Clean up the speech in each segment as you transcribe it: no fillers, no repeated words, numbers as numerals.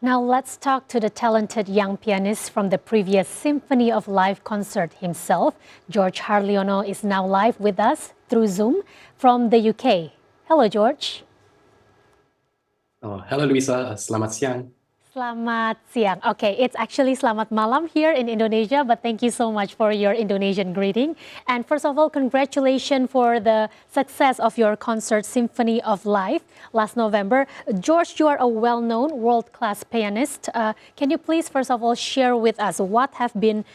Now let's talk to the talented young pianist from the previous Symphony of Life concert himself. George Harliono is now live with us through Zoom from the UK. Hello, George. Oh, halo Luisa, selamat siang. Selamat siang. Okay, it's actually selamat malam here in Indonesia, but thank you so much for your Indonesian greeting. And first of all, congratulations for the success of your concert Symphony of Life last November. George, you are a well-known world-class pianist. Can you please, first of all, share with us what have been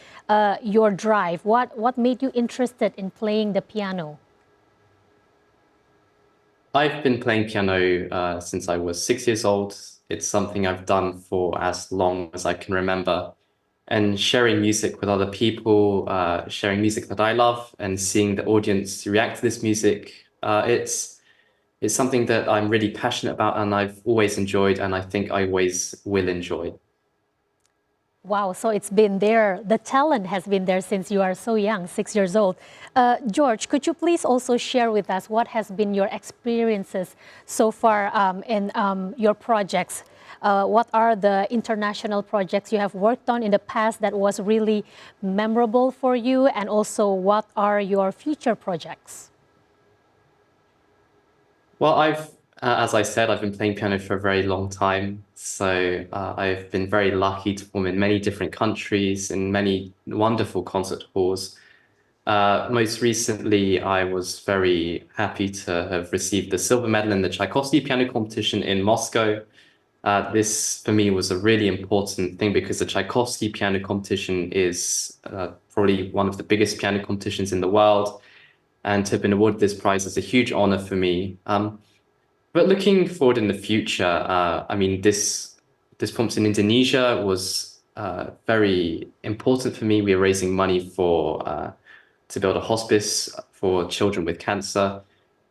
your drive? What made you interested in playing the piano? I've been playing piano since I was 6 years old. It's something I've done for as long as I can remember. And sharing music with other people, sharing music that I love, and seeing the audience react to this music, it's something that I'm really passionate about, and I've always enjoyed, and I think I always will enjoy. Wow, so it's been there. The talent has been there since you are so young, 6 years old. George, could you please also share with us what has been your experiences so far in your projects? What are the international projects you have worked on in the past that was really memorable for you? And also, what are your future projects? Well, as I said, I've been playing piano for a very long time. So I've been very lucky to perform in many different countries, in many wonderful concert halls. Most recently, I was very happy to have received the silver medal in the Tchaikovsky piano competition in Moscow. This, for me, was a really important thing because the Tchaikovsky piano competition is probably one of the biggest piano competitions in the world. And to have been awarded this prize is a huge honor for me. But looking forward in the future, I mean, this performance in Indonesia was very important for me. We are raising money for to build a hospice for children with cancer,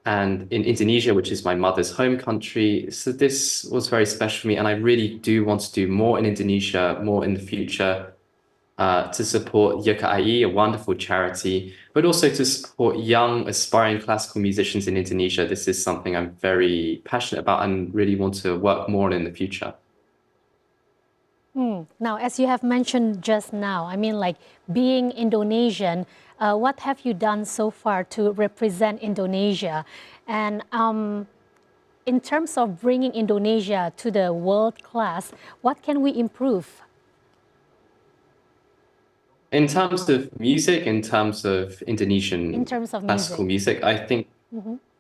and in Indonesia, which is my mother's home country. So this was very special for me, and I really do want to do more in Indonesia, more in the future to support YKI, a wonderful charity, but also to support young, aspiring classical musicians in Indonesia. This is something I'm very passionate about and really want to work more on in the future. Now, as you have mentioned just now, I mean, like being Indonesian, what have you done so far to represent Indonesia? And in terms of bringing Indonesia to the world class, what can we improve? In terms of music, in terms of In Indonesian terms of classical music. music,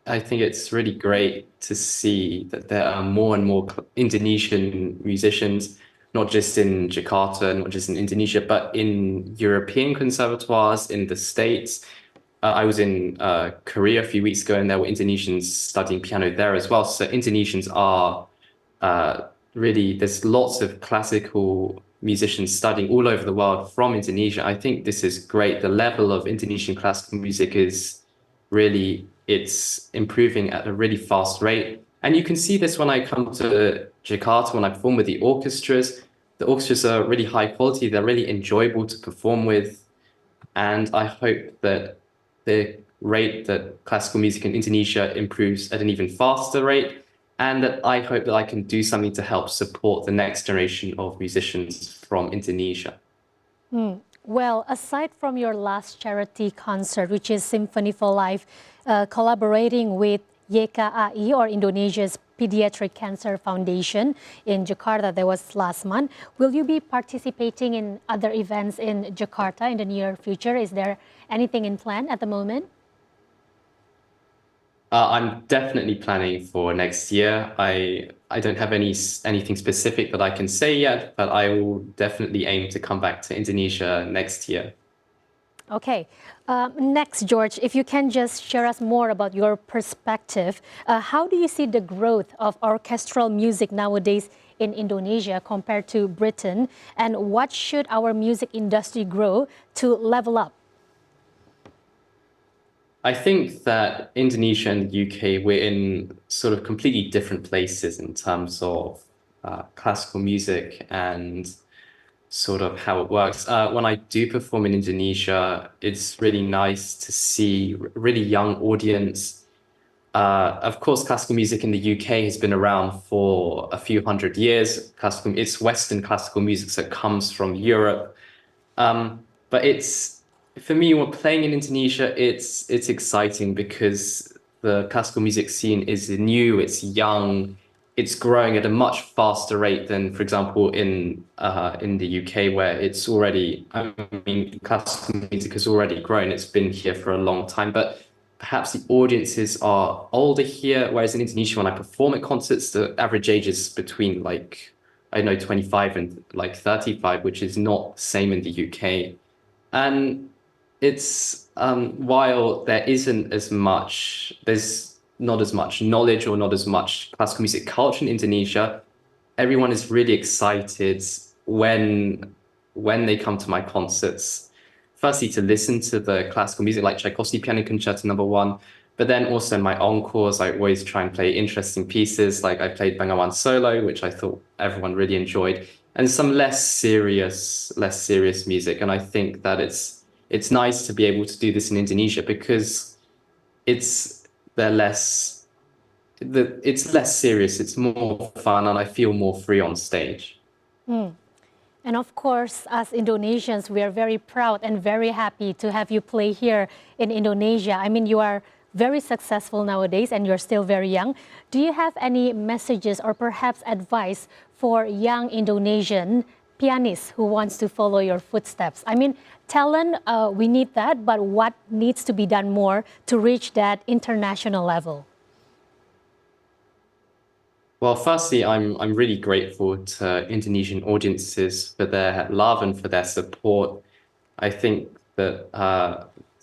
I think it's really great to see that there are more and more Indonesian musicians, not just in Jakarta, not just in Indonesia, but in European conservatoires, in the States. I was in Korea a few weeks ago, and there were Indonesians studying piano there as well. So Indonesians are really, there's lots of classical musicians studying all over the world from Indonesia. I think this is great. The level of Indonesian classical music is really, it's improving at a really fast rate. And you can see this when I come to Jakarta, when I perform with the orchestras. The orchestras are really high quality. They're really enjoyable to perform with. And I hope that the rate that classical music in Indonesia improves at an even faster rate, and that I hope that I can do something to help support the next generation of musicians from Indonesia. Well, aside from your last charity concert, which is Symphony for Life, collaborating with YKAI, or Indonesia's Pediatric Cancer Foundation in Jakarta, that was last month, will you be participating in other events in Jakarta in the near future? Is there anything in plan at the moment? I'm definitely planning for next year. I don't have anything specific that I can say yet, but I will definitely aim to come back to Indonesia next year. Okay. Next, George, if you can just share us more about your perspective, how do you see the growth of orchestral music nowadays in Indonesia compared to Britain? And what should our music industry grow to level up? I think that Indonesia and the UK, we're in sort of completely different places in terms of classical music and sort of how it works. When I do perform in Indonesia, it's really nice to see really young audience Of course, classical music in the UK has been around for a few hundred years. It's Western classical music that comes from Europe. But it's for me when playing in Indonesia, it's exciting because the classical music scene is new, it's young, it's growing at a much faster rate than, for example, in the UK, where it's already, I mean, classical music has already grown. It's been here for a long time, but perhaps the audiences are older here, whereas in Indonesia, when I perform at concerts, the average age is between like I know 25 and like 35, which is not the same in the UK. And it's while there's not as much knowledge or not as much classical music culture in Indonesia, everyone is really excited when they come to my concerts. Firstly, to listen to the classical music like Tchaikovsky Piano Concerto No. 1, but then also in my encores, I always try and play interesting pieces. Like I played Bengawan Solo, which I thought everyone really enjoyed, and some less serious music. And I think that it's nice to be able to do this in Indonesia because it's they're less it's less serious, it's more fun, and I feel more free on stage. And of course, as Indonesians, we are very proud and very happy to have you play here in Indonesia. I mean, you are very successful nowadays and you're still very young. Do you have any messages or perhaps advice for young Indonesian pianists who wants to follow your footsteps? I mean, talent, we need that, but what needs to be done more to reach that international level? Well, firstly, I'm really grateful to Indonesian audiences for their love and for their support. I think that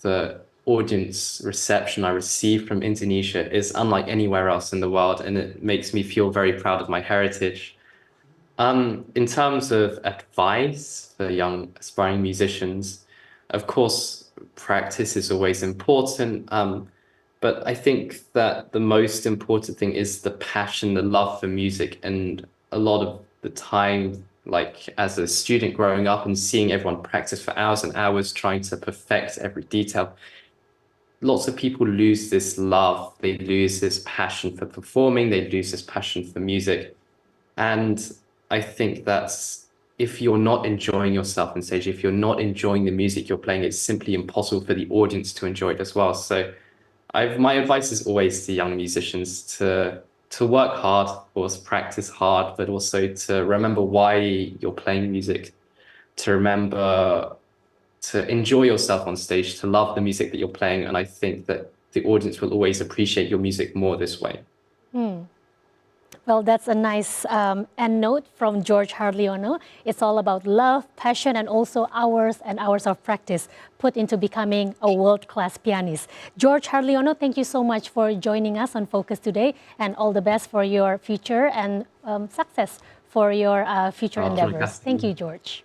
the audience reception I receive from Indonesia is unlike anywhere else in the world, and it makes me feel very proud of my heritage. In terms of advice for young aspiring musicians, of course, practice is always important. But I think that the most important thing is the passion, the love for music, and a lot of the time, like as a student growing up and seeing everyone practice for hours and hours, trying to perfect every detail, lots of people lose this love, they lose this passion for performing, they lose this passion for music. And I think that's if you're not enjoying yourself on stage, if you're not enjoying the music you're playing, it's simply impossible for the audience to enjoy it as well. So my advice is always to young musicians to work hard, of course, practice hard, but also to remember why you're playing music, to remember to enjoy yourself on stage, to love the music that you're playing. And I think that the audience will always appreciate your music more this way. Well, that's a nice end note from George Harliono. It's all about love, passion, and also hours and hours of practice put into becoming a world-class pianist. George Harliono, thank you so much for joining us on Focus today, and all the best for your future and success for your future endeavors. Thank you, George.